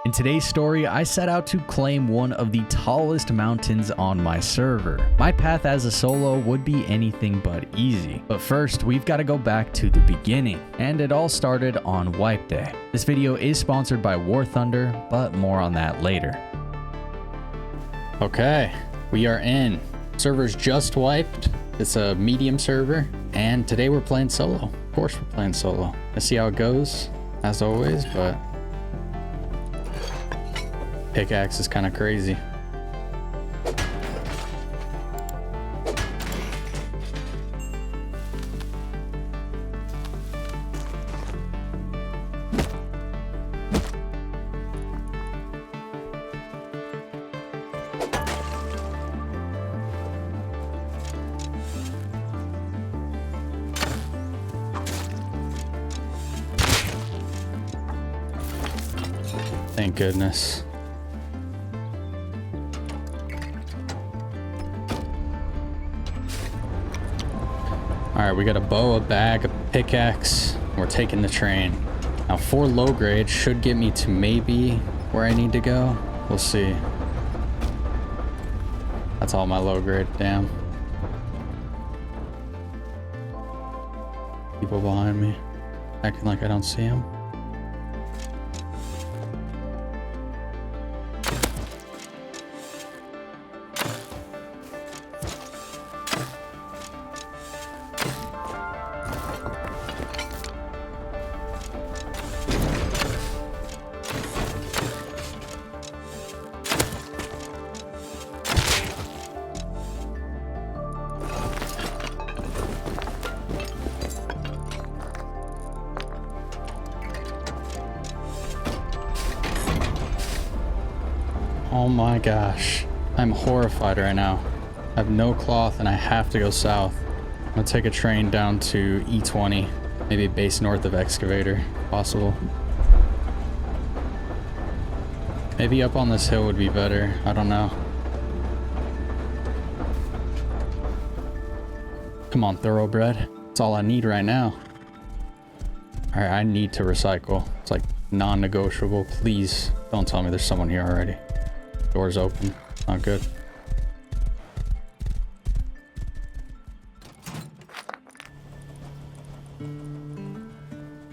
In today's story, I set out to claim one of the tallest mountains on my server. My path as a solo would be anything but easy. But first, we've got to go back to the beginning. And it all started on Wipe Day. This video is sponsored by War Thunder, but more on that later. Okay, we are in. Server's just wiped. It's a medium server, and today we're playing solo. Of course we're playing solo. Let's see how it goes, as always, but pickaxe is kind of crazy. Thank goodness. Alright, we got a bow, a bag, a pickaxe. We're taking the train. Now 4 low grade should get me to maybe where I need to go. We'll see. That's all my low grade, damn. People behind me, acting like I don't see them. Oh my gosh, I'm horrified right now. I have no cloth and I have to go south. I'm gonna take a train down to E20, maybe base north of Excavator, if possible. Maybe up on this hill would be better, I don't know. Come on, thoroughbred. That's all I need right now. All right, I need to recycle. It's like non-negotiable. Please don't tell me there's someone here already. Doors open. Not good. I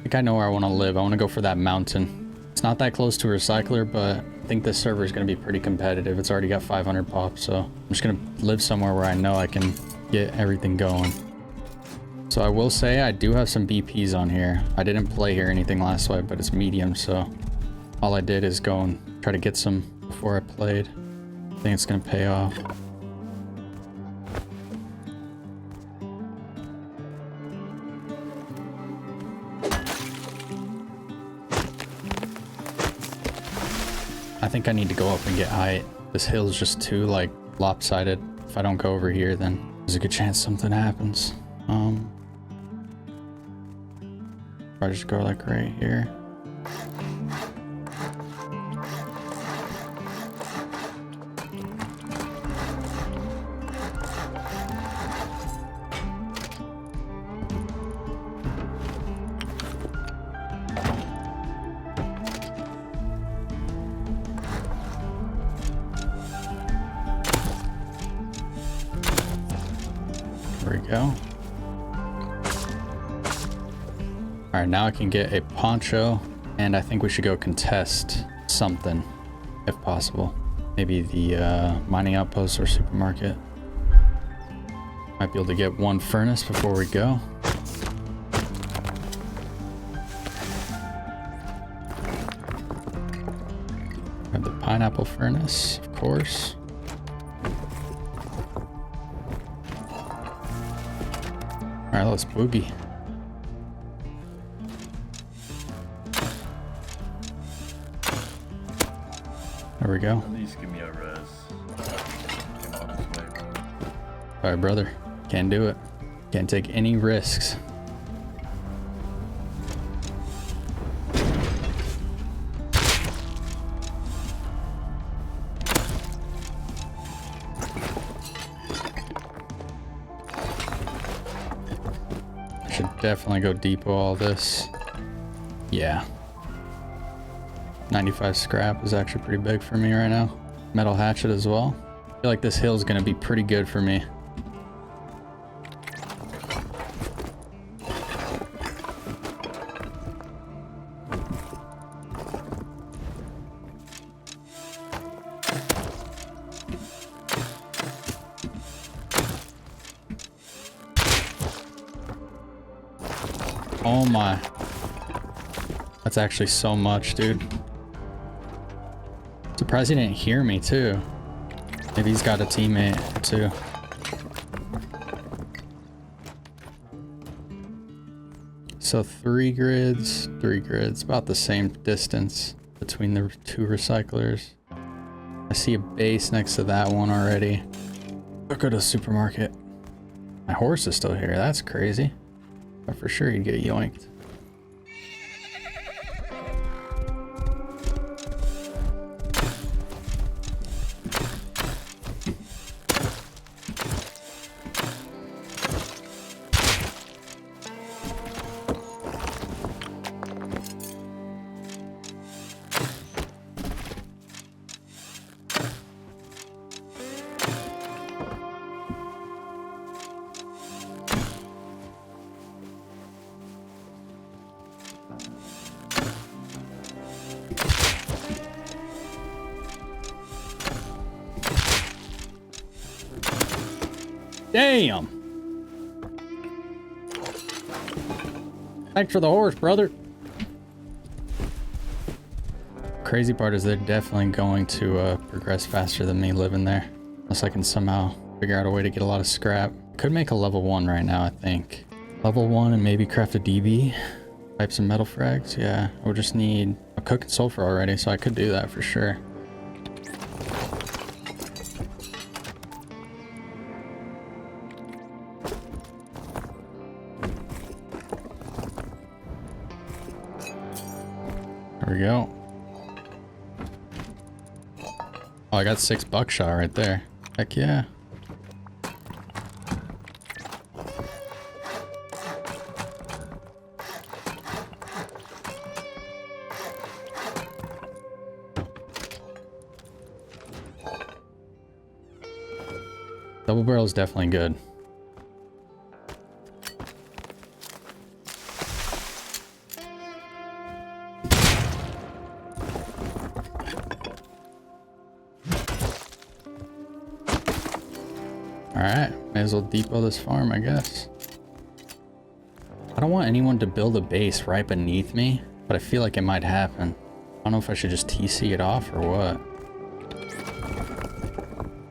think I know where I want to live. I want to go for that mountain. It's not that close to a recycler, but I think this server is going to be pretty competitive. It's already got 500 pops, so I'm just going to live somewhere where I know I can get everything going. So I will say I do have some BPs on here. I didn't play here anything last swipe, but it's medium, so all I did is go and try to get some before I played. I think it's gonna pay off. I think I need to go up and get height. This hill is just too like lopsided. If I don't go over here, then there's a good chance something happens. If I just go like right here. There we go. All right, now I can get a poncho, and I think we should go contest something, if possible. Maybe the mining outpost or supermarket. Might be able to get one furnace before we go. Grab the pineapple furnace, of course. All right, let's boogie. There we go. At least give me a res. All right, brother. Can't do it. Can't take any risks. Should definitely go deep with all this. Yeah. 95 scrap is actually pretty big for me right now. Metal hatchet as well. I feel like this hill is going to be pretty good for me. Oh my. That's actually so much, dude. Surprised he didn't hear me too. Maybe he's got a teammate too. So 3 grids, about the same distance between the 2 recyclers. I see a base next to that one already. I'll go to the supermarket. My horse is still here, that's crazy. But for sure he'd get yoinked. Damn! Thanks for the horse, brother. Crazy part is they're definitely going to progress faster than me living there. Unless I can somehow figure out a way to get a lot of scrap. Could make a level 1 right now, I think. Level 1 and maybe craft a DB. Type some metal frags. Yeah, we'll just need a cooking sulfur already, so I could do that for sure. There we go. Oh, I got 6 buckshot right there. Heck yeah. Double barrel is definitely good. Alright, may as well depot this farm, I guess. I don't want anyone to build a base right beneath me, but I feel like it might happen. I don't know if I should just TC it off or what.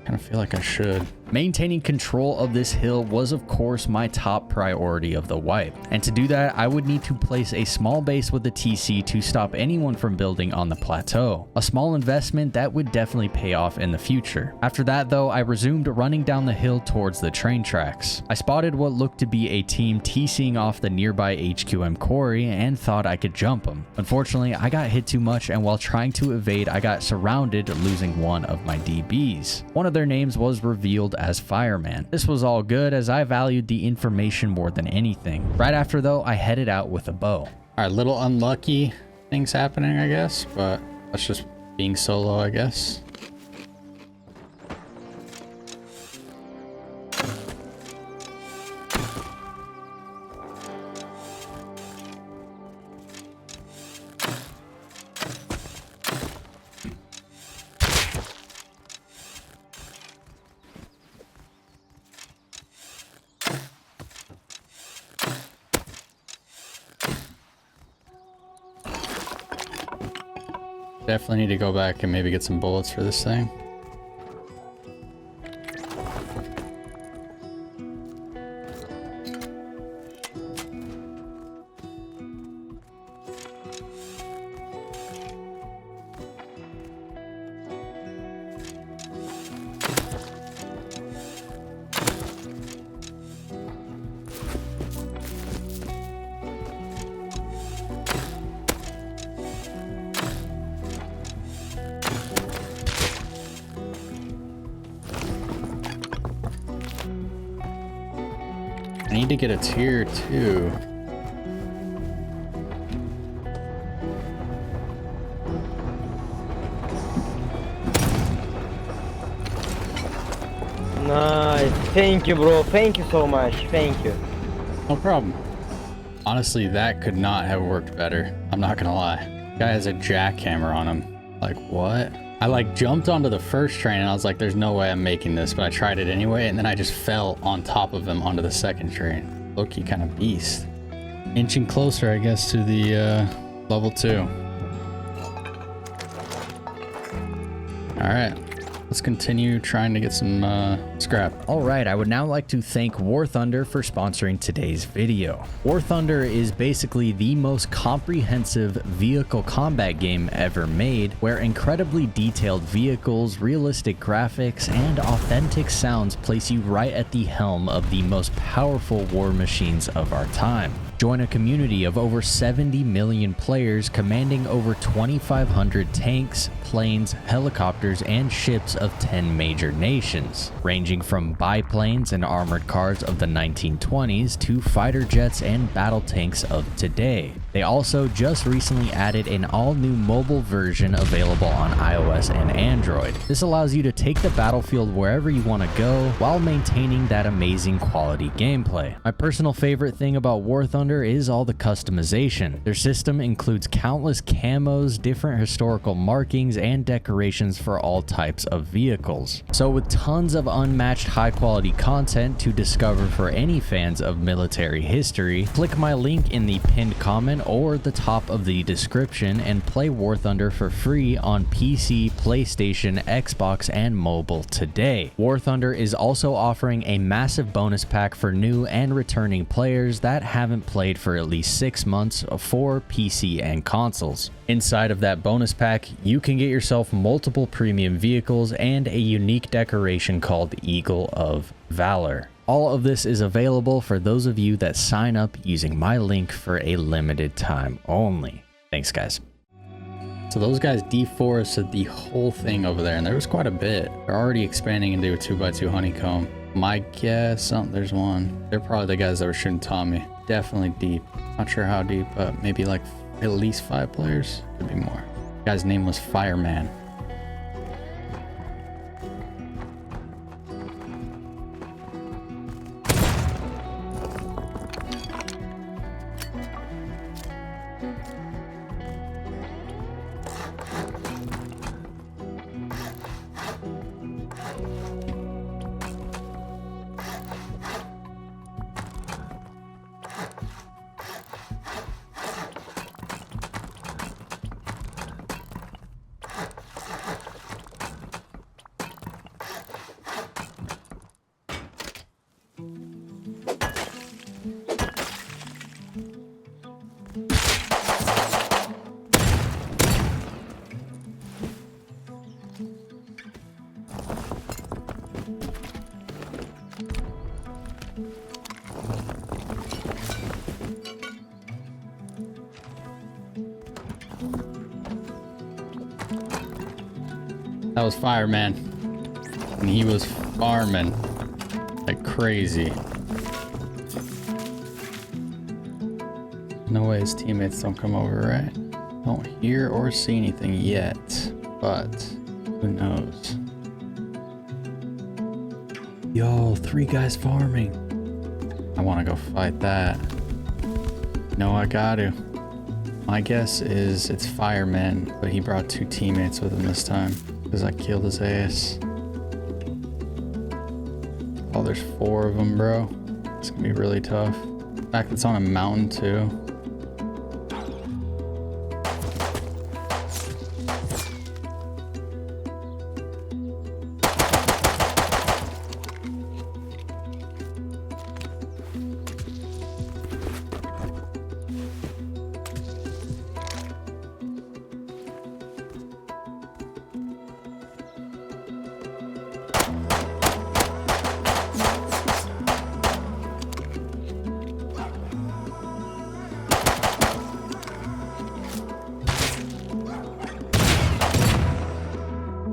I kind of feel like I should. Maintaining control of this hill was of course my top priority of the wipe, and to do that I would need to place a small base with a TC to stop anyone from building on the plateau. A small investment that would definitely pay off in the future. After that though, I resumed running down the hill towards the train tracks. I spotted what looked to be a team TCing off the nearby HQM quarry and thought I could jump them. Unfortunately, I got hit too much, and while trying to evade I got surrounded, losing one of my DBs. One of their names was revealed as Fireman. This was all good as I valued the information more than anything. Right after though, I headed out with a bow. Alright, little unlucky things happening, I guess, but that's just being solo, I guess. Definitely need to go back and maybe get some bullets for this thing. I need to get a tier 2. Nice. Thank you, bro. Thank you so much. Thank you. No problem. Honestly, that could not have worked better. I'm not gonna lie. Guy has a jackhammer on him. Like, what? I like jumped onto the first train and I was like, there's no way I'm making this, but I tried it anyway, and then I just fell on top of him onto the second train. Low-key kind of beast. Inching closer, I guess, to the level 2. All right. Let's continue trying to get some scrap. All right, I would now like to thank War Thunder for sponsoring today's video. War Thunder is basically the most comprehensive vehicle combat game ever made, where incredibly detailed vehicles, realistic graphics, and authentic sounds place you right at the helm of the most powerful war machines of our time. Join a community of over 70 million players commanding over 2,500 tanks, planes, helicopters, and ships of 10 major nations, ranging from biplanes and armored cars of the 1920s to fighter jets and battle tanks of today. They also just recently added an all-new mobile version available on iOS and Android. This allows you to take the battlefield wherever you want to go while maintaining that amazing quality gameplay. My personal favorite thing about War Thunder is all the customization. Their system includes countless camos, different historical markings, and decorations for all types of vehicles. So with tons of unmatched high quality content to discover for any fans of military history, click my link in the pinned comment or the top of the description and play War Thunder for free on PC, PlayStation, Xbox, and mobile today. War Thunder is also offering a massive bonus pack for new and returning players that haven't played for at least 6 months for PC and consoles. Inside of that bonus pack, you can get yourself multiple premium vehicles and a unique decoration called Eagle of Valor. All of this is available for those of you that sign up using my link for a limited time only. Thanks, guys. So those guys deforested the whole thing over there, and there was quite a bit. They're already expanding into a 2x2 honeycomb. My guess, oh, there's one. They're probably the guys that were shooting Tommy. Definitely deep. Not sure how deep, but maybe like at least 5 players. Could be more. The guy's name was Fireman. That was Fireman, and he was farming like crazy. No way his teammates don't come over, right? Don't hear or see anything yet, but who knows? Yo, 3 guys farming. I want to go fight that. No, I got to. My guess is it's Fireman, but he brought 2 teammates with him this time because I killed his ass. Oh, there's 4 of them, bro. It's gonna be really tough. The fact it's on a mountain too.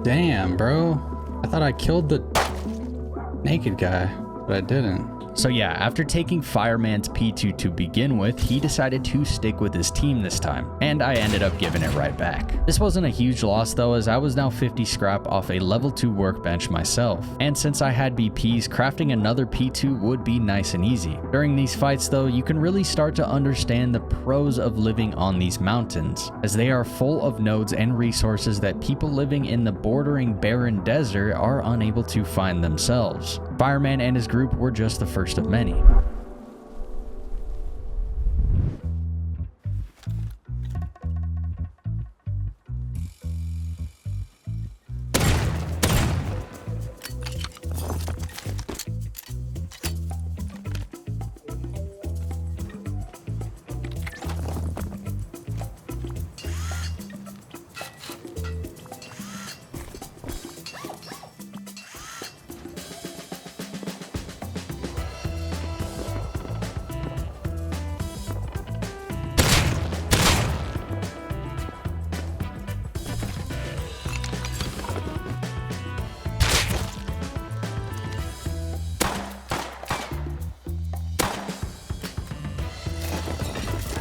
Damn, bro. I thought I killed the naked guy, but I didn't. So yeah, after taking Fireman's P2 to begin with, he decided to stick with his team this time, and I ended up giving it right back. This wasn't a huge loss though, as I was now 50 scrap off a level 2 workbench myself, and since I had BPs, crafting another P2 would be nice and easy. During these fights though, you can really start to understand the pros of living on these mountains, as they are full of nodes and resources that people living in the bordering barren desert are unable to find themselves. Fireman and his group were just the first of many.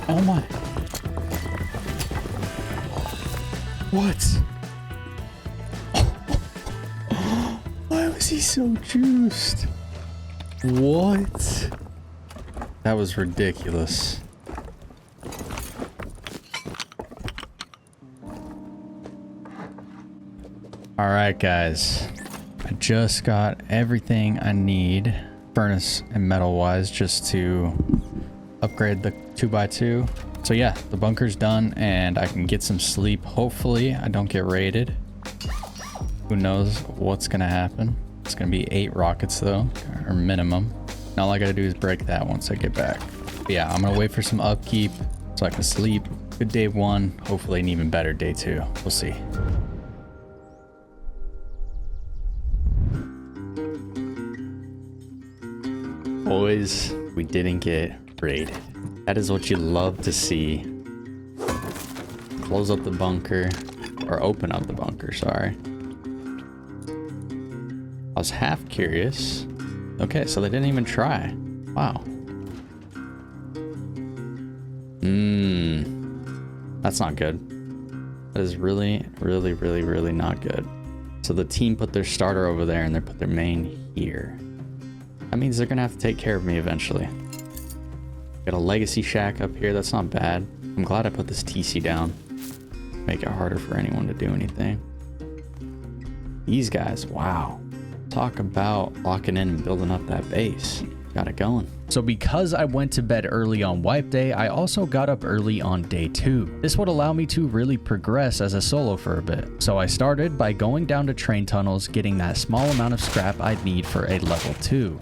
Oh my. What? Why was he so juiced? What? That was ridiculous. All right, guys. I just got everything I need, furnace and metal wise, just to upgrade the 2x2. So yeah, the bunker's done and I can get some sleep. Hopefully I don't get raided. Who knows what's gonna happen. It's gonna be 8 rockets though, or minimum. And all I gotta do is break that once I get back. But yeah, I'm gonna wait for some upkeep so I can sleep. Good day 1, hopefully an even better day 2. We'll see. Boys, we didn't get raided. That is what you love to see. Close up the bunker, or open up the bunker, sorry. I was half curious. Okay, so they didn't even try. Wow. That's not good. That is really not good. So the team put their starter over there and they put their main here. That means they're gonna have to take care of me eventually. Got a legacy shack up here. That's not bad. I'm glad I put this TC down. Make it harder for anyone to do anything. These guys, wow. Talk about locking in and building up that base. Got it going. So because I went to bed early on wipe day, I also got up early on day 2. This would allow me to really progress as a solo for a bit. So I started by going down to train tunnels, getting that small amount of scrap I'd need for a level 2.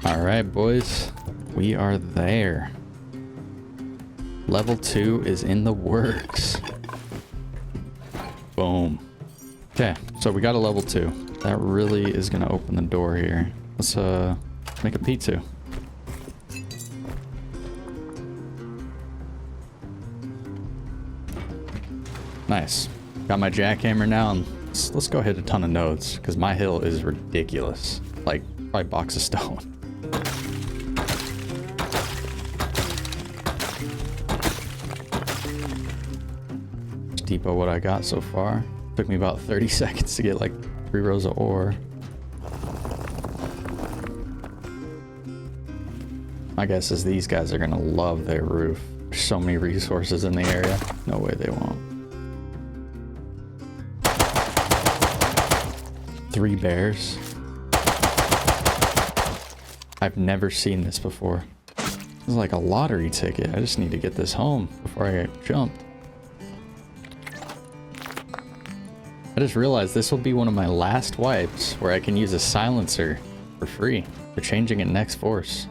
All right, boys, we are there. Level 2 is in the works. Boom. Okay, so we got a level 2. That really is gonna open the door here. Let's make a P2. Nice. Got my jackhammer now, and let's go hit a ton of nodes, because my hill is ridiculous. Like, probably box of stone. Depot what I got so far. Took me about 30 seconds to get like 3 rows of ore. My guess is these guys are gonna love their roof. There's so many resources in the area. No way they won't. 3 bears. I've never seen this before. This is like a lottery ticket. I just need to get this home before I get jumped. I just realized this will be one of my last wipes where I can use a silencer for free for changing it next force.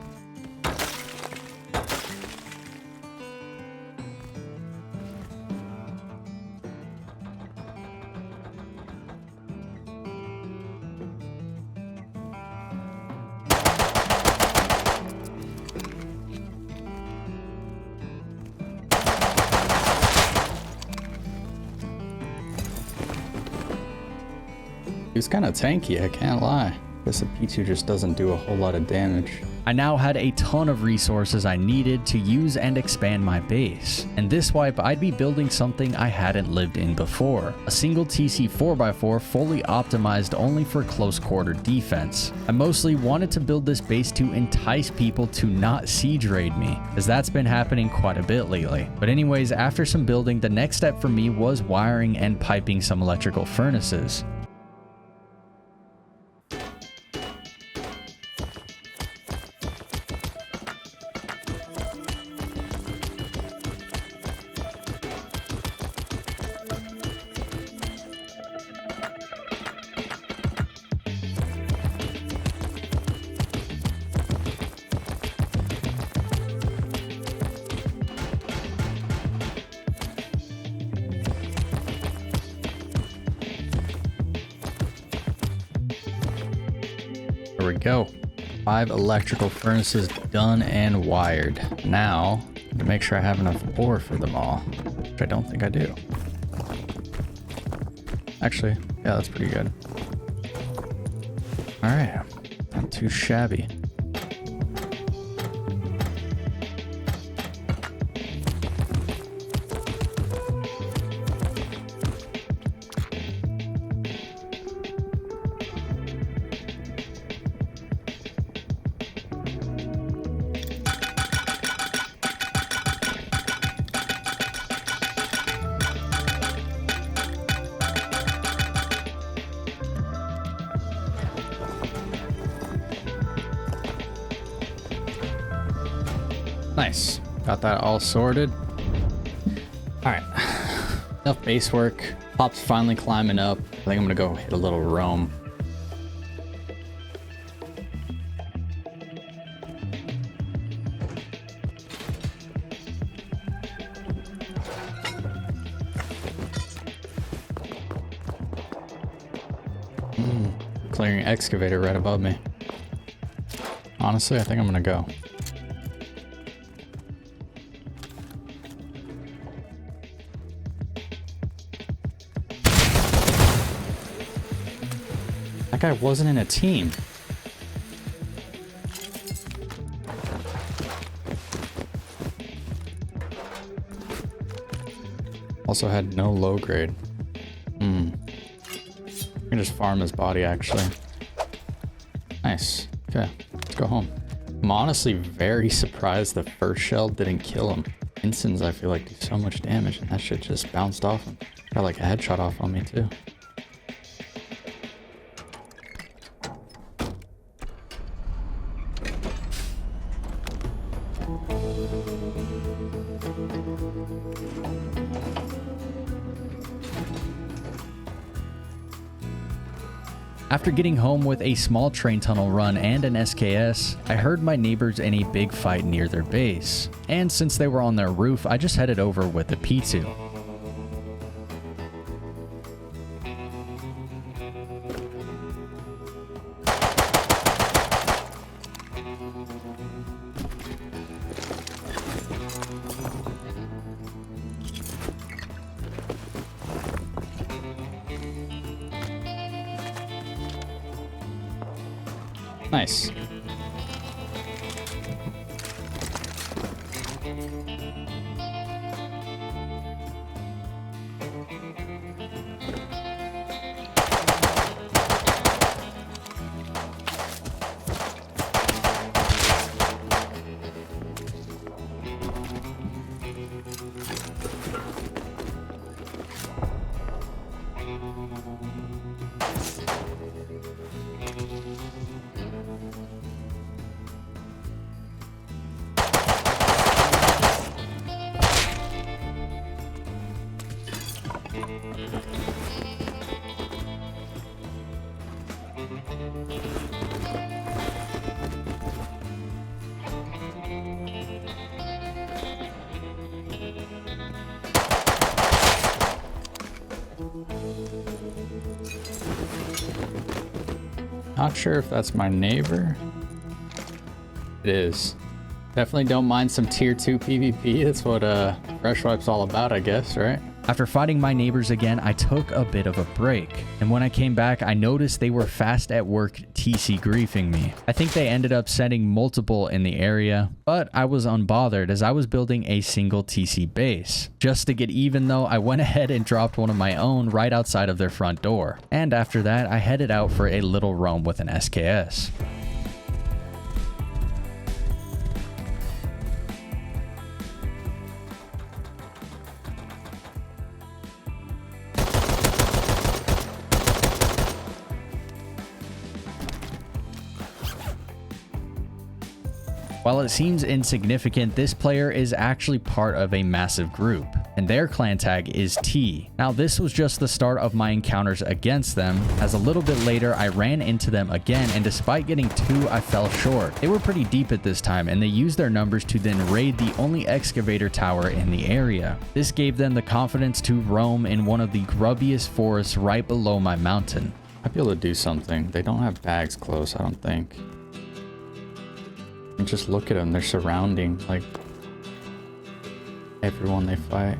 He's kind of tanky, I can't lie. Guess the P2 just doesn't do a whole lot of damage. I now had a ton of resources I needed to use and expand my base. And this wipe, I'd be building something I hadn't lived in before. A single TC 4x4 fully optimized only for close quarter defense. I mostly wanted to build this base to entice people to not siege raid me, as that's been happening quite a bit lately. But anyways, after some building, the next step for me was wiring and piping some electrical furnaces. There we go. 5 electrical furnaces done and wired. Now, to make sure I have enough ore for them all, which I don't think I do. Actually, yeah, that's pretty good. All right, not too shabby. Nice. Got that all sorted. All right. Enough base work. Pop's finally climbing up. I think I'm gonna go hit a little roam. Clearing excavator right above me. Honestly, I think I'm gonna go. That guy wasn't in a team. Also had no low grade. I can just farm his body, actually. Nice. Okay, let's go home. I'm honestly very surprised the first shell didn't kill him. Instants, I feel like, do so much damage, and that shit just bounced off him. Got like a headshot off on me, too. After getting home with a small train tunnel run and an SKS, I heard my neighbors in a big fight near their base. And since they were on their roof, I just headed over with the P2. Nice. Not sure if that's my neighbor. It is. Definitely don't mind some tier 2 PvP. That's what Fresh Wipe's all about, I guess, right? After fighting my neighbors again, I took a bit of a break. And when I came back, I noticed they were fast at work TC griefing me. I think they ended up sending multiple in the area, but I was unbothered as I was building a single TC base. Just to get even though, I went ahead and dropped one of my own right outside of their front door. And after that, I headed out for a little roam with an SKS. While it seems insignificant, this player is actually part of a massive group, and their clan tag is T. Now this was just the start of my encounters against them, as a little bit later I ran into them again, and despite getting 2, I fell short. They were pretty deep at this time, and they used their numbers to then raid the only excavator tower in the area. This gave them the confidence to roam in one of the grubbiest forests right below my mountain. I'd be able to do something. They don't have bags close, I don't think. And just look at them, they're surrounding like everyone they fight.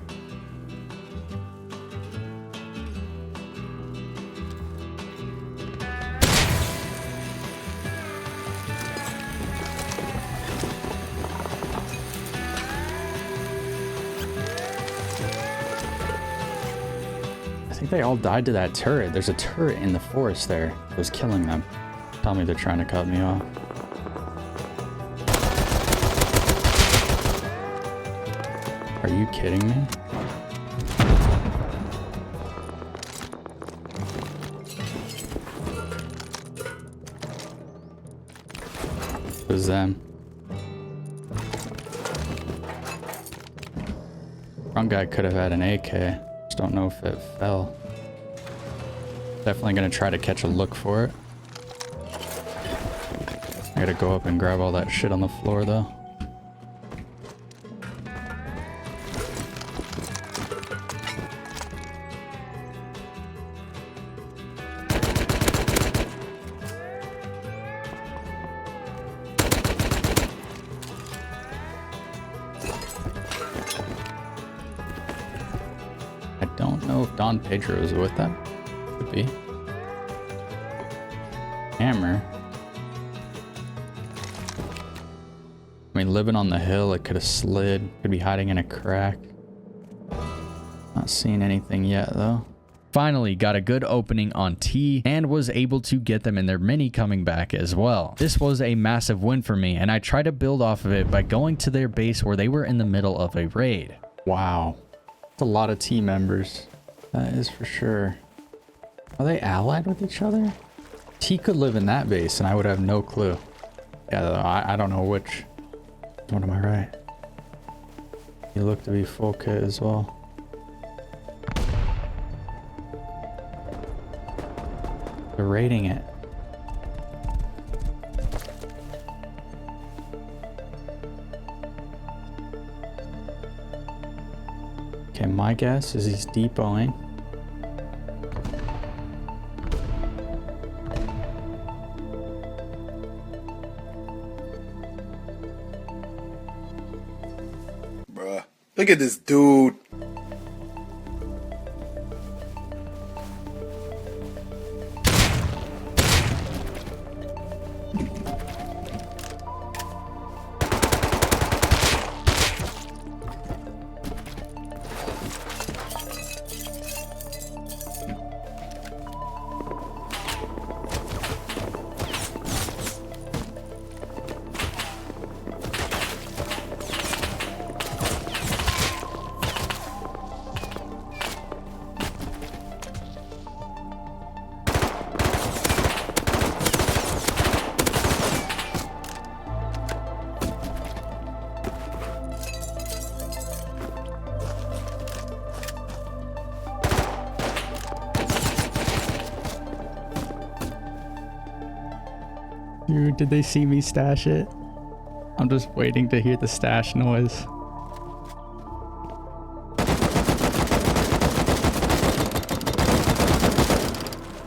I think they all died to that turret. There's a turret in the forest there that was killing them. Tell me they're trying to cut me off. Are you kidding me? It was them. Front guy could have had an AK. Just don't know if it fell. Definitely gonna try to catch a look for it. I gotta go up and grab all that shit on the floor though. I don't know if Don Pedro is with them. Could be. Hammer. I mean, living on the hill, it could have slid. Could be hiding in a crack. Not seeing anything yet, though. Finally got a good opening on T and was able to get them in their mini coming back as well. This was a massive win for me, and I tried to build off of it by going to their base where they were in the middle of a raid. Wow. That's a lot of T members. That is for sure. Are they allied with each other? T could live in that base and I would have no clue. Yeah, I don't know which. What am I right? You look to be full kit as well. They're raiding it. Okay, my guess is he's depoting. Bruh, look at this dude. Dude, did they see me stash it? I'm just waiting to hear the stash noise.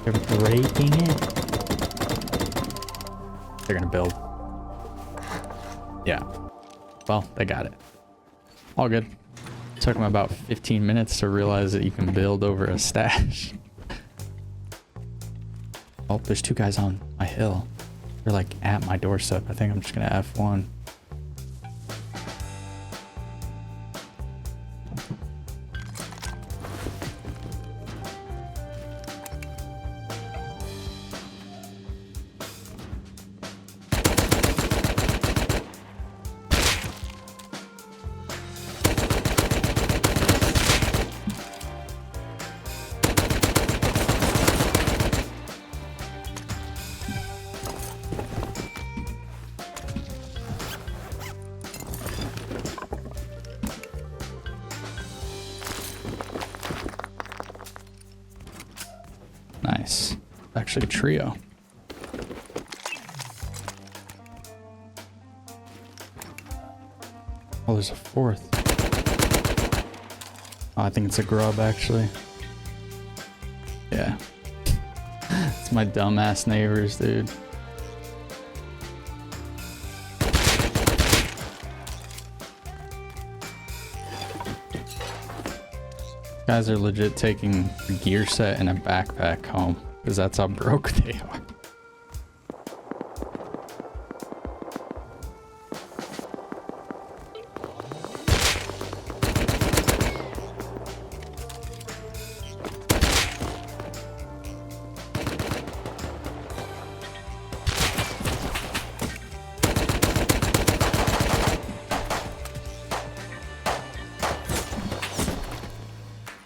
They're breaking it. They're gonna build. Yeah. Well, they got it. All good. Took him about 15 minutes to realize that you can build over a stash. Oh, there's 2 guys on my hill. They're like at my doorstep. I think I'm just gonna F1. Nice. Actually a trio. Oh, there's a 4th. Oh, I think it's a grub, actually. Yeah. It's my dumbass neighbors, dude. Guys are legit taking a gear set and a backpack home because that's how broke they are.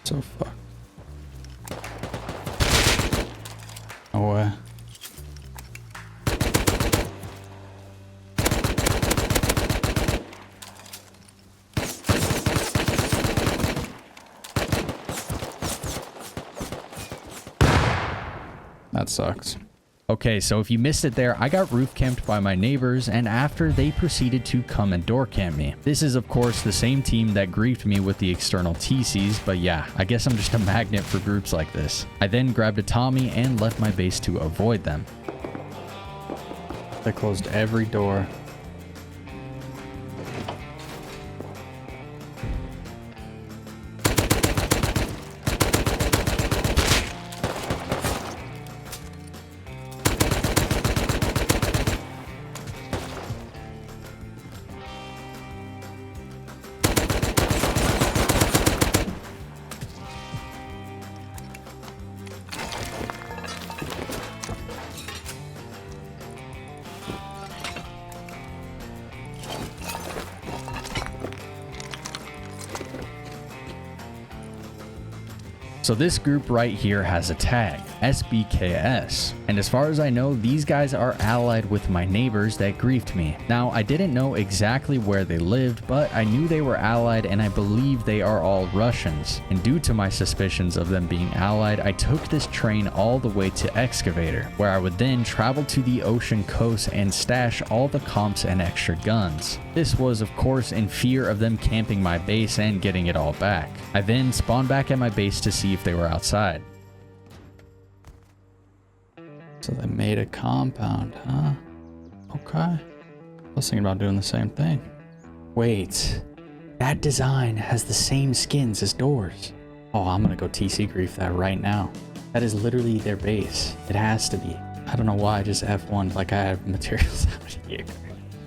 So fuck. No way. That sucks. Okay, so if you missed it there, I got roof camped by my neighbors, and after they proceeded to come and door camp me. This is of course the same team that griefed me with the external TCs, but yeah, I guess I'm just a magnet for groups like this. I then grabbed a Tommy and left my base to avoid them. They closed every door. So this group right here has a tag, SBKS, and as far as I know, these guys are allied with my neighbors that griefed me. Now, I didn't know exactly where they lived, but I knew they were allied and I believe they are all Russians. And due to my suspicions of them being allied, I took this train all the way to Excavator, where I would then travel to the ocean coast and stash all the comps and extra guns. This was, of course, in fear of them camping my base and getting it all back. I then spawned back at my base to see if they were outside. So they made a compound, huh? Okay. I was thinking about doing the same thing. Wait, that design has the same skins as doors. Oh, I'm gonna go TC grief that right now. That is literally their base. It has to be. I don't know why I just F1'd like I have materials out here.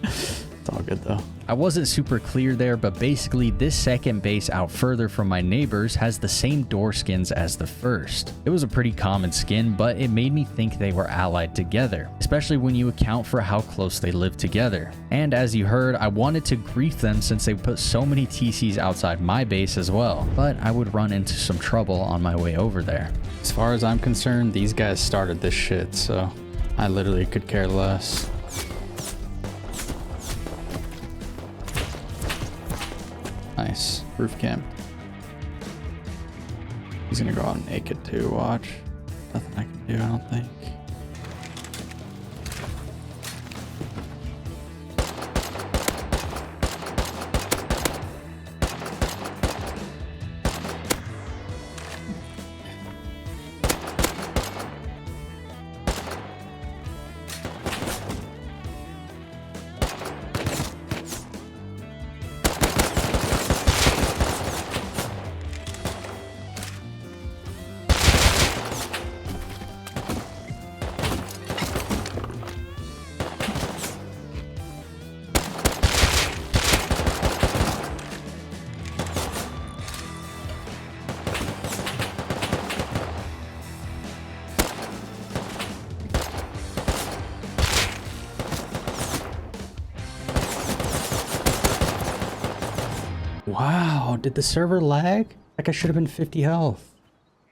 It's all good though. I wasn't super clear there, but basically this second base out further from my neighbors has the same door skins as the first. It was a pretty common skin, but it made me think they were allied together, especially when you account for how close they live together. And as you heard, I wanted to grief them since they put so many TCs outside my base as well, but I would run into some trouble on my way over there. As far as I'm concerned, these guys started this shit, so I literally could care less. Nice. Roof camp. He's gonna go out naked too, watch. Nothing I can do, I don't think. Wow, did the server lag? Like I should have been 50 health.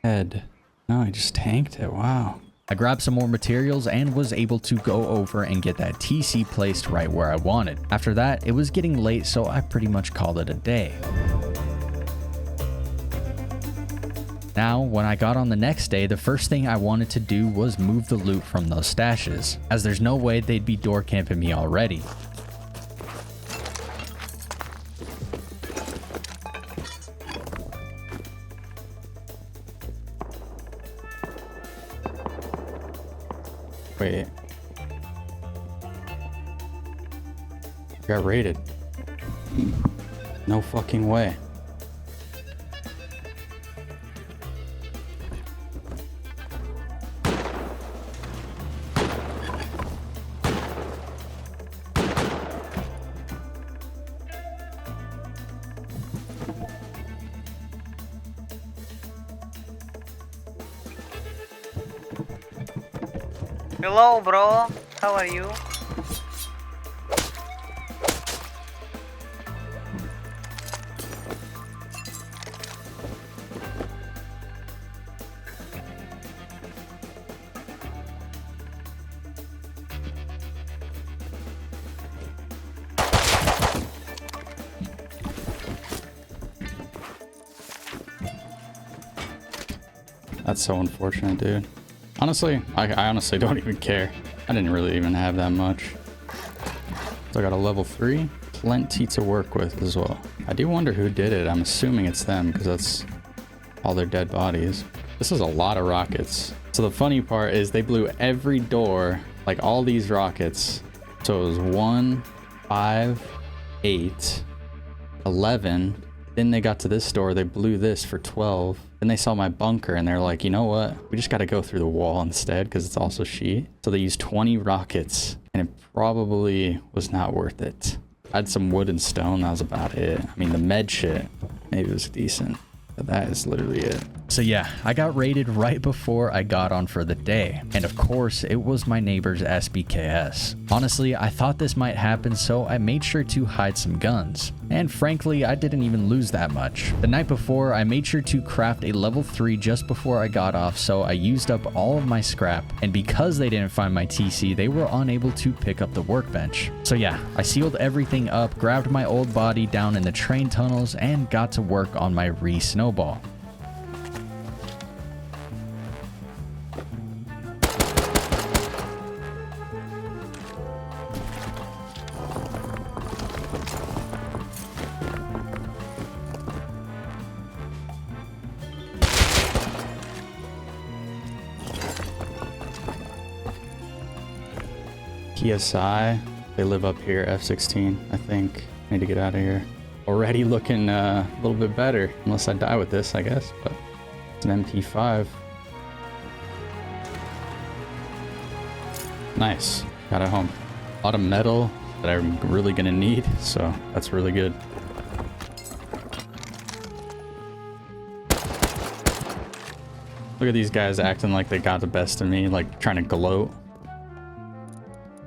Head. No, I just tanked it. Wow. I grabbed some more materials and was able to go over and get that TC placed right where I wanted. After that, it was getting late, so I pretty much called it a day. Now, when I got on the next day, the first thing I wanted to do was move the loot from those stashes, as there's no way they'd be door camping me already. Wait. Got raided. No fucking way. Hello, bro. How are you? That's so unfortunate, dude. Honestly, I honestly don't even care. I didn't really even have that much. So I got a level 3. Plenty to work with as well. I do wonder who did it. I'm assuming it's them because that's all their dead bodies. This is a lot of rockets. So the funny part is they blew every door, like all these rockets. So it was 1, 5, 8, 11. Then they got to this door, they blew this for 12. Then they saw my bunker and they're like, you know what? We just got to go through the wall instead because it's also sheet. So they used 20 rockets and it probably was not worth it. I had some wood and stone, that was about it. I mean, the med shit, maybe it was decent. But that is literally it. So yeah, I got raided right before I got on for the day. And of course, it was my neighbor's SBKS. Honestly, I thought this might happen, so I made sure to hide some guns. And frankly, I didn't even lose that much. The night before, I made sure to craft a level 3 just before I got off, so I used up all of my scrap. And because they didn't find my TC, they were unable to pick up the workbench. So yeah, I sealed everything up, grabbed my old body down in the train tunnels, and got to work on my re-snowball. PSI, they live up here, F16, I think. I need to get out of here. Already looking a little bit better, unless I die with this, I guess, but it's an MP5. Nice, got it home. A lot of metal that I'm really gonna need, so that's really good. Look at these guys acting like they got the best of me, like trying to gloat.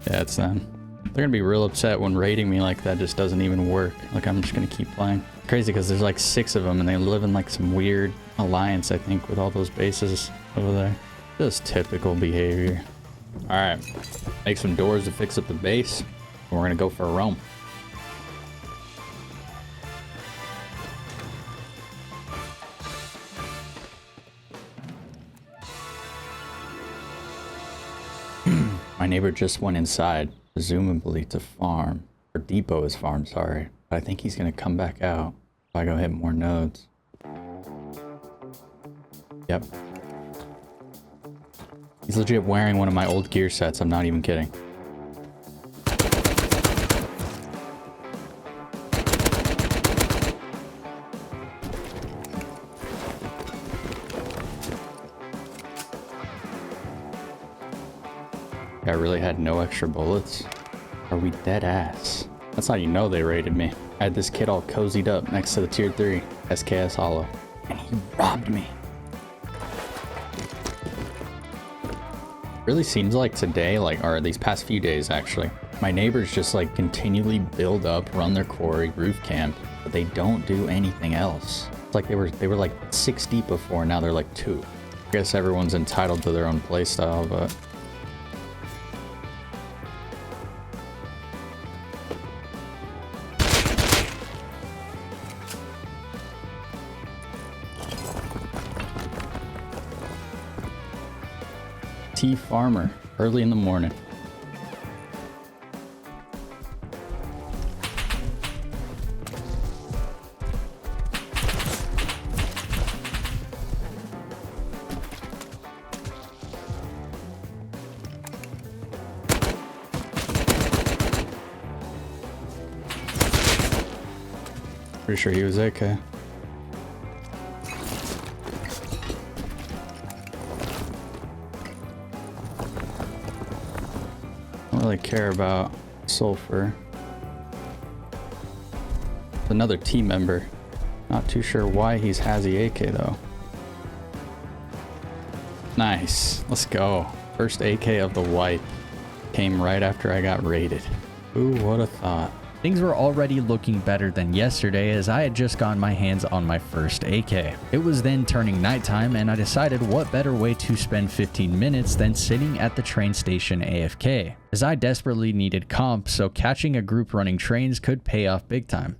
Yeah, it's them. They're gonna be real upset when raiding me like that just doesn't even work. Like, I'm just gonna keep playing. Crazy because there's like 6 of them and they live in like some weird alliance, I think, with all those bases over there. Just typical behavior. All right, make some doors to fix up the base, and we're gonna go for a roam. My neighbor just went inside, presumably to farm, or depot his farm, sorry. But I think he's gonna come back out if I go hit more nodes. Yep. He's legit wearing one of my old gear sets, I'm not even kidding. I really had no extra bullets. Are we dead ass? That's how you know they raided me. I had this kid all cozied up next to the tier 3 SKS Hollow, and he robbed me. Really seems like today, or these past few days actually, my neighbors just like continually build up, run their quarry, roof camp, but they don't do anything else. It's like they were like 6 deep before, now they're like 2. I guess everyone's entitled to their own playstyle, but T Farmer, early in the morning. Pretty sure he was AK. I don't really care about sulfur. Another team member. Not too sure why he's Hazy AK though. Nice. Let's go. First AK of the wipe. Came right after I got raided. Ooh, what a thought. Things were already looking better than yesterday as I had just gotten my hands on my first AK. It was then turning nighttime and I decided what better way to spend 15 minutes than sitting at the train station AFK, as I desperately needed comp, so catching a group running trains could pay off big time.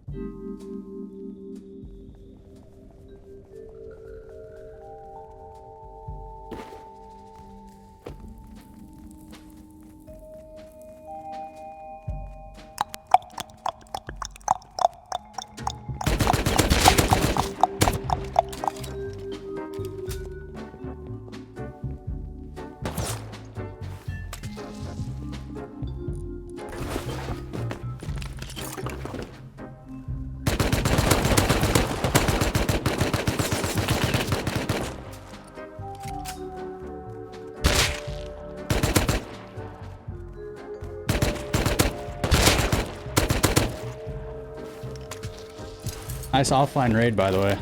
Nice offline raid, by the way.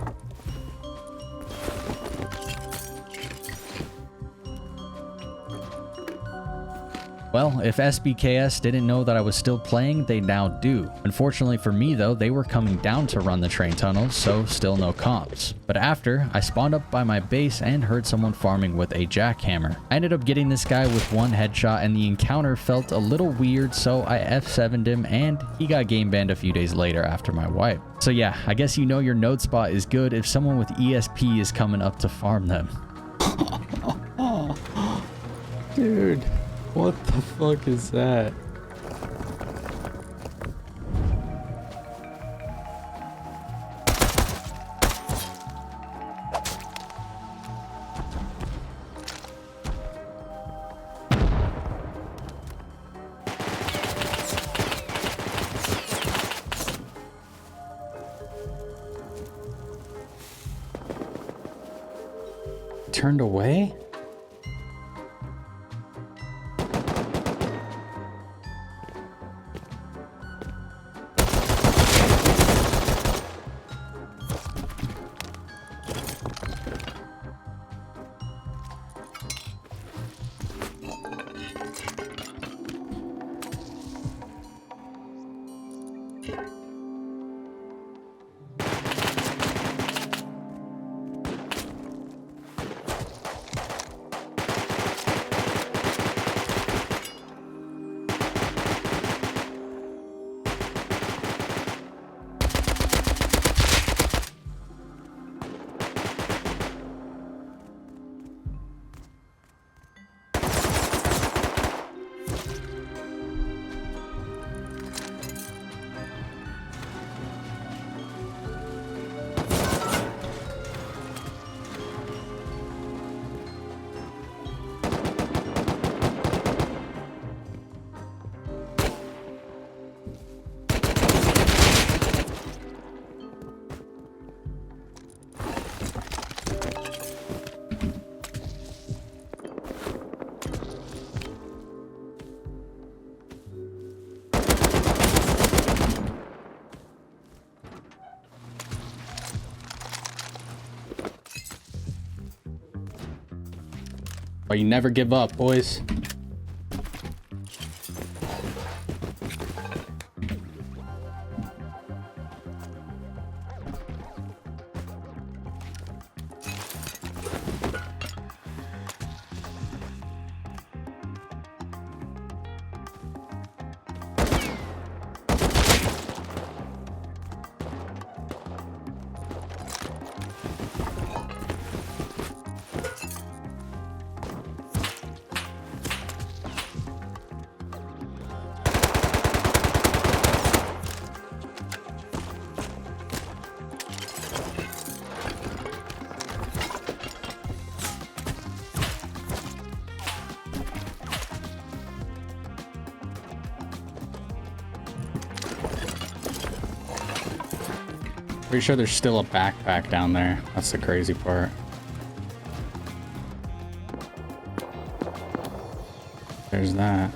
Well, if SBKS didn't know that I was still playing, they now do. Unfortunately for me though, they were coming down to run the train tunnels, so still no comps. But after, I spawned up by my base and heard someone farming with a jackhammer. I ended up getting this guy with 1 headshot and the encounter felt a little weird, so I F7'd him and he got game banned a few days later after my wipe. So yeah, I guess you know your node spot is good if someone with ESP is coming up to farm them. Dude. What the fuck is that? Turned away? But you never give up, boys. Pretty sure there's still a backpack down there. That's the crazy part. There's that.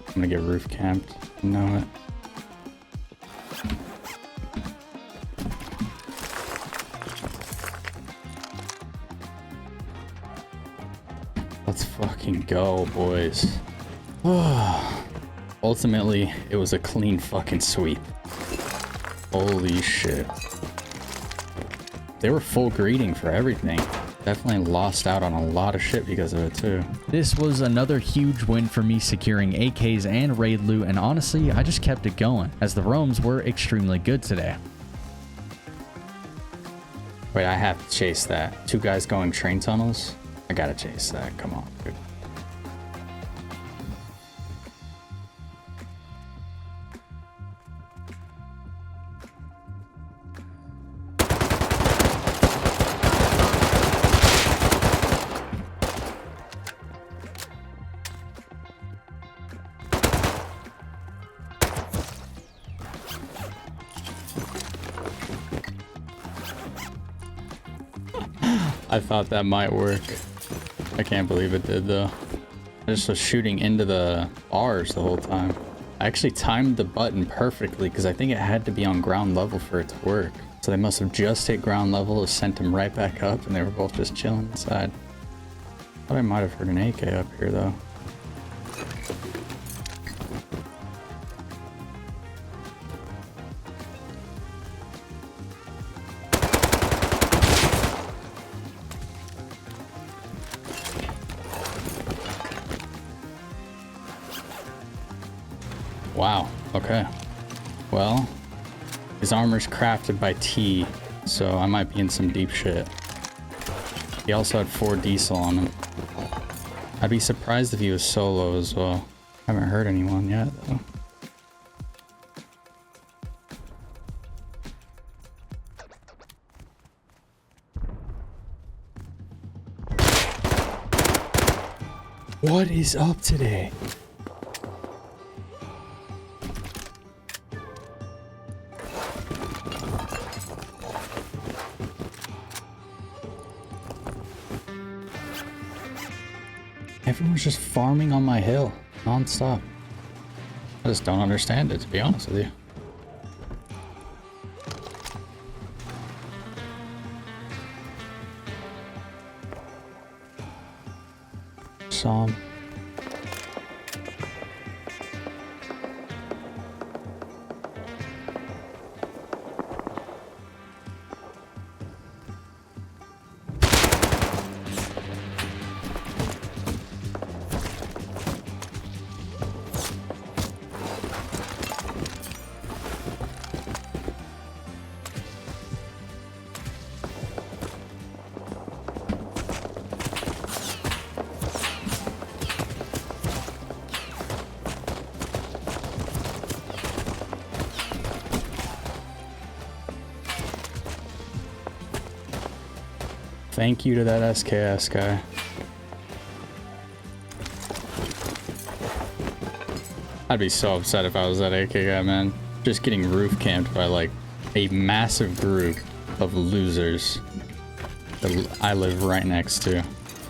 I'm gonna get roof camped. You know it. Let's fucking go, boys. Ultimately, it was a clean fucking sweep. Holy shit. They were full greeting for everything. Definitely lost out on a lot of shit because of it too. This was another huge win for me, securing AKs and raid loot, and honestly, I just kept it going as the roams were extremely good today. Wait, I have to chase that. 2 guys going train tunnels? I gotta chase that. Come on, dude. I thought that might work. I can't believe it did though. I just was shooting into the bars the whole time. I actually timed the button perfectly because I think it had to be on ground level for it to work. So they must have just hit ground level, sent him right back up, and they were both just chilling inside. Thought I might have heard an AK up here though. Wow, okay. Well, his armor's crafted by T, so I might be in some deep shit. He also had 4 diesel on him. I'd be surprised if he was solo as well. Haven't heard anyone yet, though. What is up today? Everyone's just farming on my hill, non-stop. I just don't understand it, to be honest with you. Saw him. Thank you to that SKS guy. I'd be so upset if I was that AK guy, man. Just getting roof camped by like a massive group of losers that I live right next to.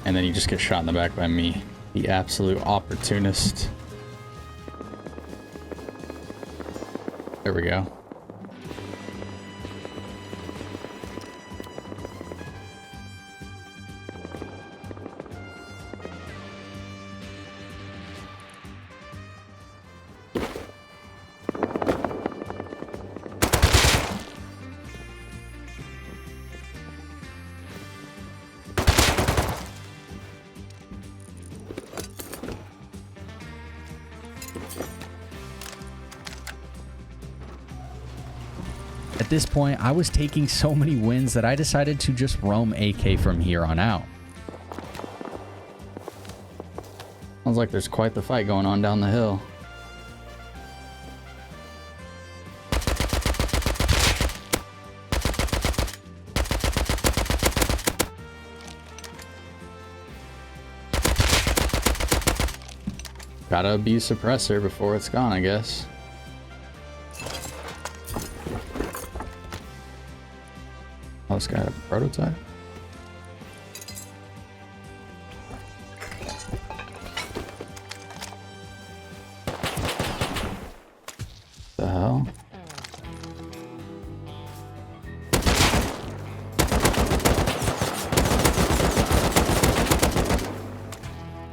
And then you just get shot in the back by me. The absolute opportunist. There we go. At this point, I was taking so many wins that I decided to just roam AK from here on out. Sounds like there's quite the fight going on down the hill. Gotta abuse suppressor before it's gone, I guess. Oh, this guy had a prototype? The hell?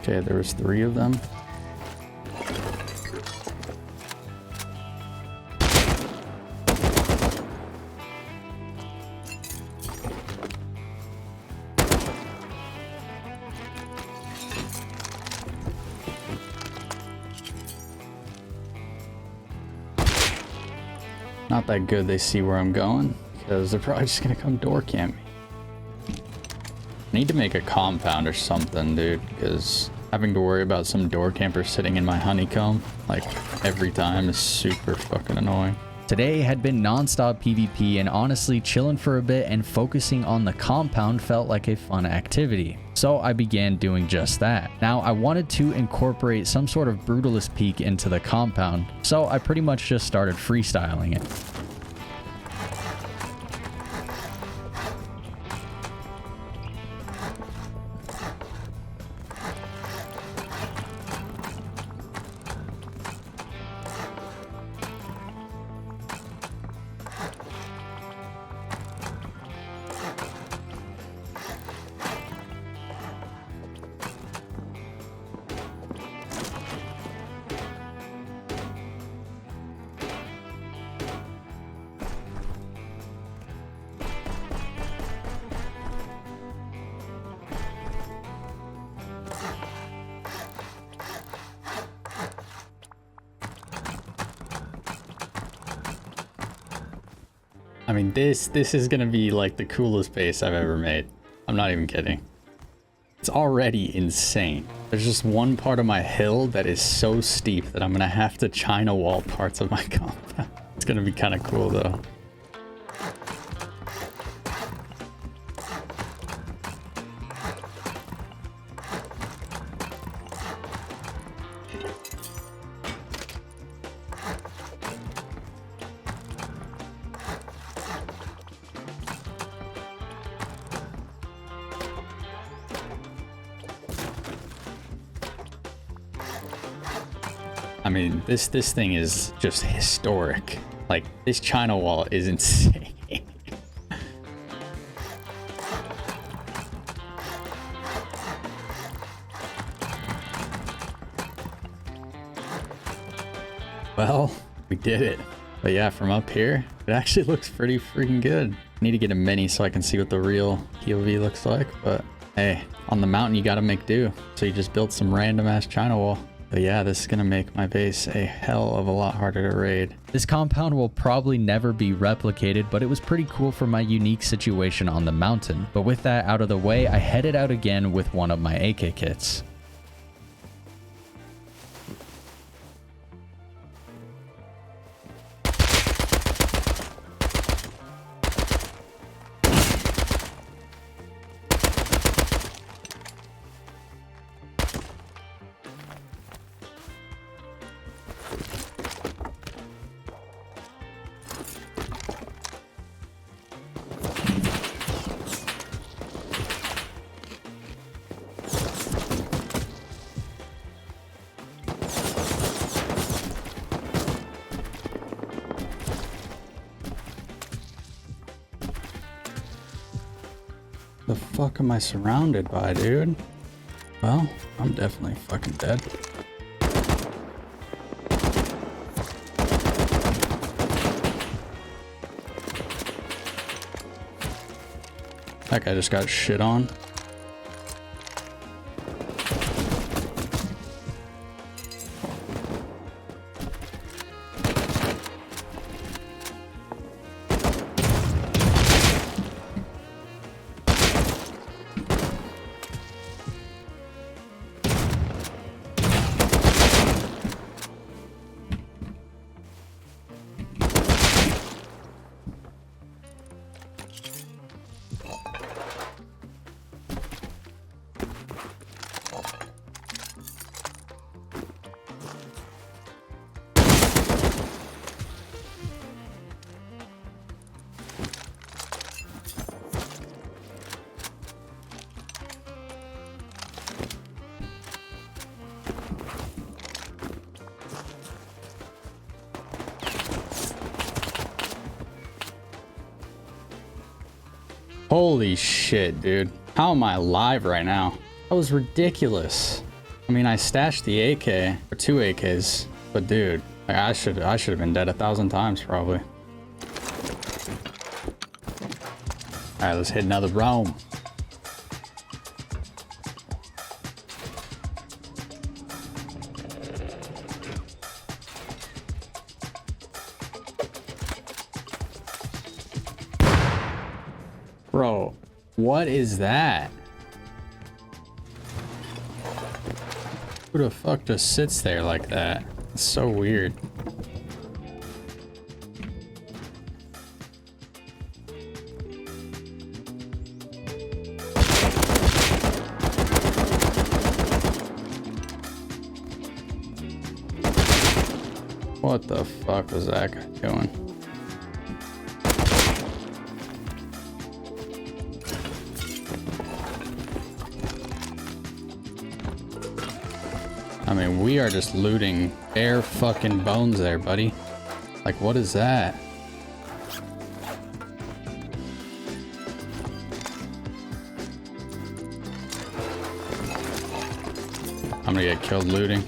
Okay, there was 3 of them. Not that good they see where I'm going, because they're probably just gonna come door camp me. I need to make a compound or something, dude, because having to worry about some door camper sitting in my honeycomb, like, every time is super fucking annoying. Today had been non-stop PvP, and honestly, chilling for a bit and focusing on the compound felt like a fun activity. So I began doing just that. Now, I wanted to incorporate some sort of brutalist peak into the compound, so I pretty much just started freestyling it. I mean, this is gonna be like the coolest base I've ever made. I'm not even kidding. It's already insane. There's just one part of my hill that is so steep that I'm gonna have to China wall parts of my compound. It's gonna be kind of cool though. I mean, this thing is just historic. Like, this China wall is insane. Well, we did it. But yeah, from up here, it actually looks pretty freaking good. I need to get a mini so I can see what the real POV looks like, but hey, on the mountain you gotta make do. So you just built some random ass China wall. But yeah, this is gonna make my base a hell of a lot harder to raid. This compound will probably never be replicated, but it was pretty cool for my unique situation on the mountain. But with that out of the way, I headed out again with one of my AK kits. The fuck am I surrounded by, dude? Well, I'm definitely fucking dead. That guy just got shit on. Holy shit, dude. How am I alive right now? That was ridiculous. I mean, I stashed the AK, or 2 AKs, but dude, like, I should have been dead 1,000 times probably. All right, let's hit another roam. Bro, what is that? Who the fuck just sits there like that? It's so weird. What the fuck was that guy doing? I mean, we are just looting bare fucking bones there, buddy. Like, what is that? I'm gonna get killed looting.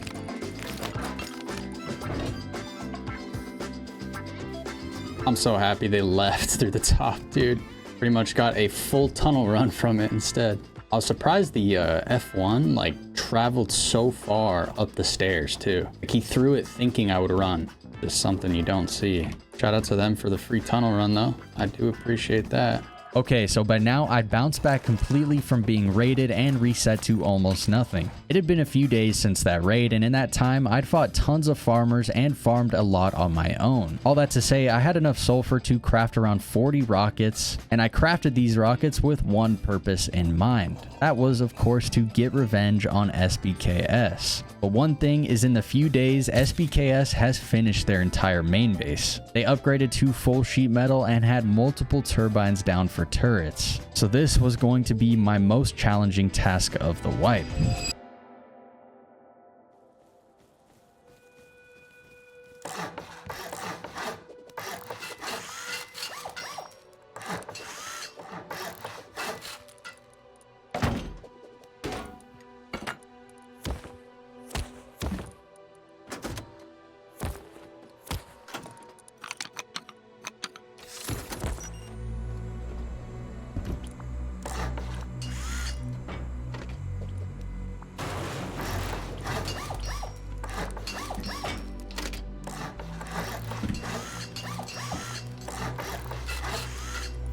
I'm so happy they left through the top, dude. Pretty much got a full tunnel run from it instead. I was surprised the F1 like traveled so far up the stairs too. Like he threw it thinking I would run. Just something you don't see. Shout out to them for the free tunnel run though. I do appreciate that. Okay, so by now I'd bounced back completely from being raided and reset to almost nothing. It had been a few days since that raid, and in that time I'd fought tons of farmers and farmed a lot on my own. All that to say, I had enough sulfur to craft around 40 rockets, and I crafted these rockets with one purpose in mind. That was, of course, to get revenge on SBKS. But one thing is, in the few days, SBKS has finished their entire main base. They upgraded to full sheet metal and had multiple turbines down for turrets. So this was going to be my most challenging task of the wipe.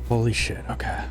Holy shit, okay.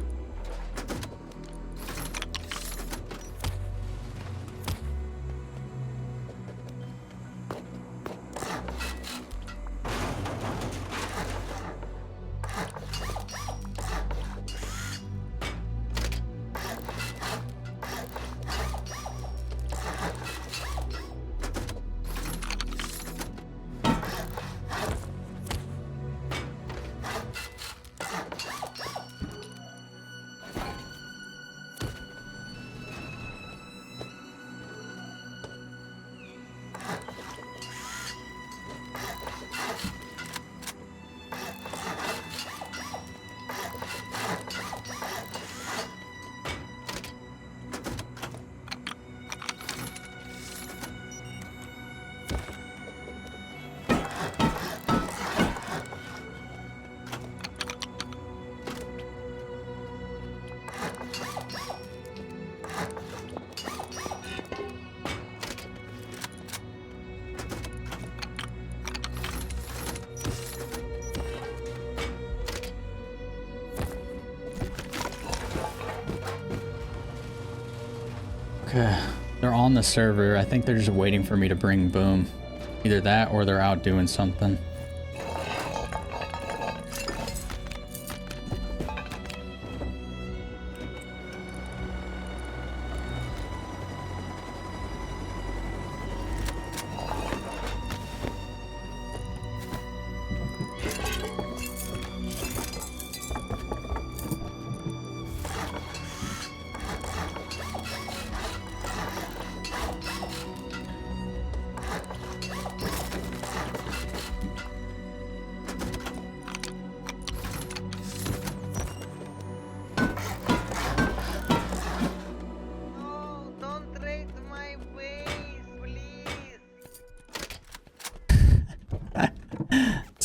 Okay, they're on the server. I think they're just waiting for me to bring boom. Either that or they're out doing something.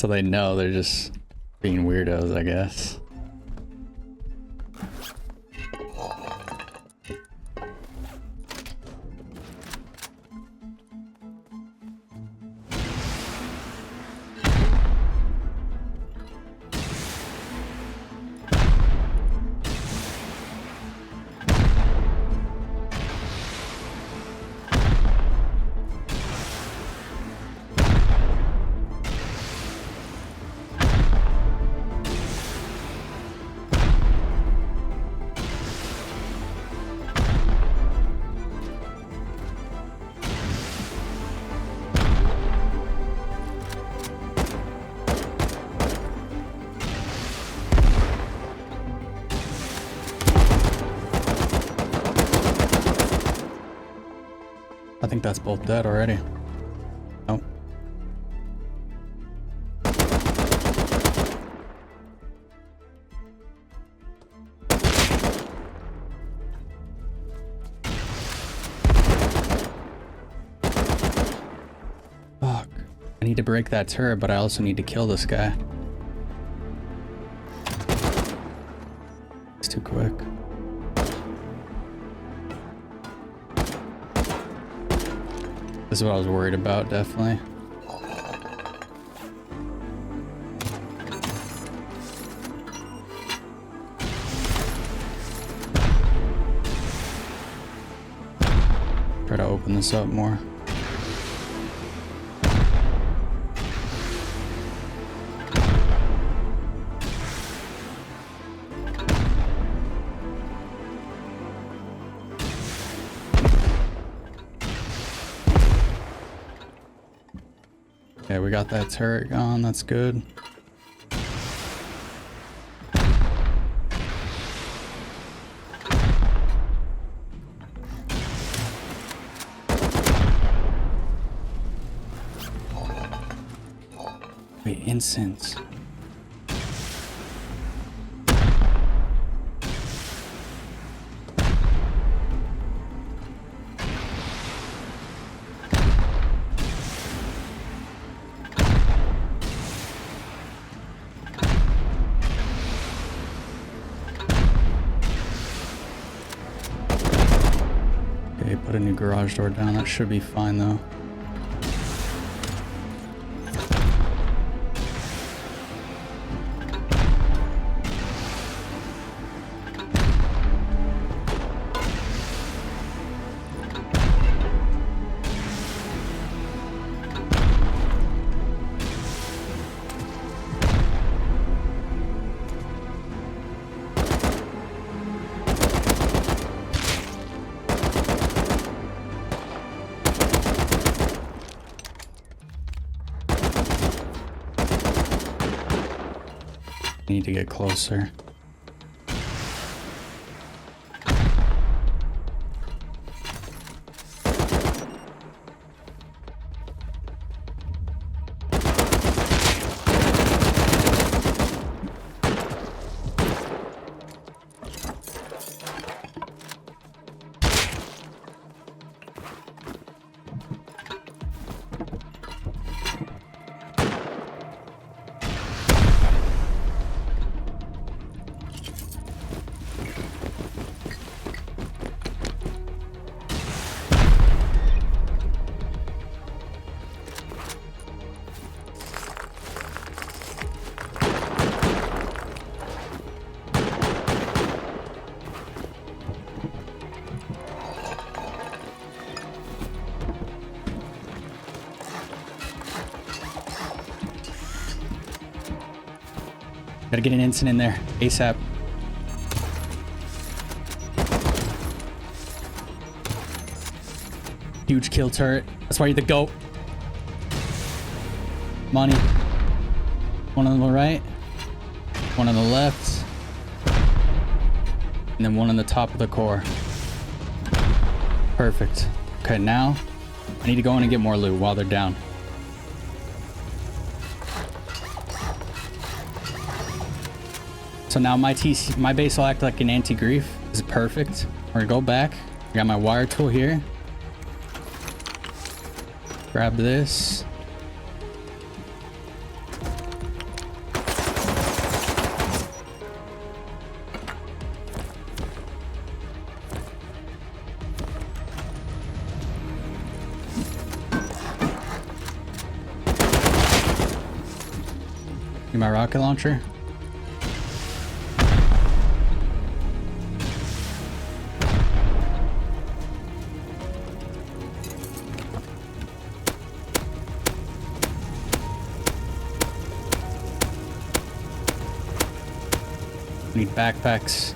So they know they're just being weirdos, I guess. I think that's both dead already. Oh. Fuck. I need to break that turret, but I also need to kill this guy. It's too quick. This is what I was worried about, definitely. Try to open this up more. Okay, we got that turret gone. That's good. Wait, incense. Okay, put a new garage door down. That should be fine though. Need to get closer. Gotta get an instant in there ASAP. Huge kill turret. That's why you're the GOAT. Money. One on the right. One on the left. And then one on the top of the core. Perfect. Okay, now I need to go in and get more loot while they're down. So now my base will act like an anti-grief. This is perfect. We're gonna go back. I got my wire tool here. Grab this. my rocket launcher? Need backpacks.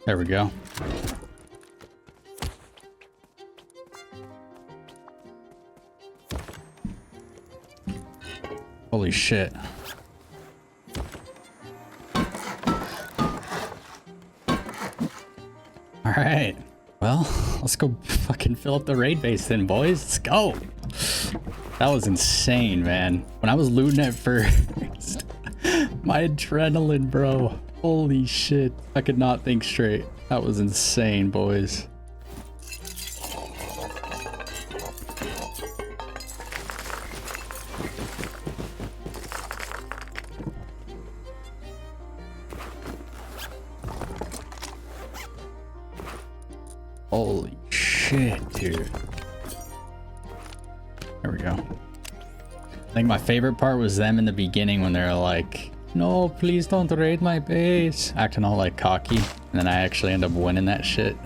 There we go. Holy shit. All right. Well, let's go fucking fill up the raid base then, boys. Let's go. That was insane, man. When I was looting at first, my adrenaline, bro. Holy shit. I could not think straight. That was insane, boys. Holy shit, dude. There we go. I think my favorite part was them in the beginning when they're like, no, please don't raid my base. Acting all like cocky. And then I actually end up winning that shit.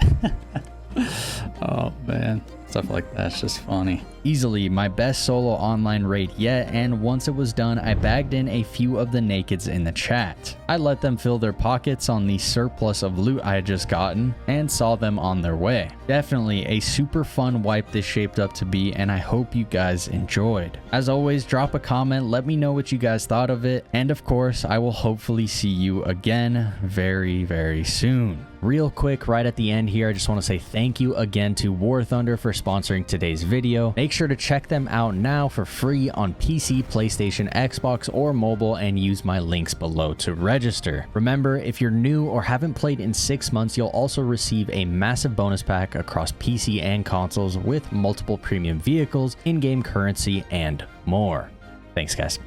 Oh, man. Stuff like that's just funny. Easily my best solo online raid yet, and once it was done, I bagged in a few of the nakeds in the chat. I let them fill their pockets on the surplus of loot I had just gotten, and saw them on their way. Definitely a super fun wipe this shaped up to be, and I hope you guys enjoyed. As always, drop a comment, let me know what you guys thought of it, and of course, I will hopefully see you again very, very soon. Real quick, right at the end here, I just want to say thank you again to War Thunder for sponsoring today's video. Make sure to check them out now for free on PC, PlayStation, Xbox, or mobile, and use my links below to register. Remember, if you're new or haven't played in 6 months, you'll also receive a massive bonus pack across PC and consoles with multiple premium vehicles, in-game currency, and more. Thanks, guys.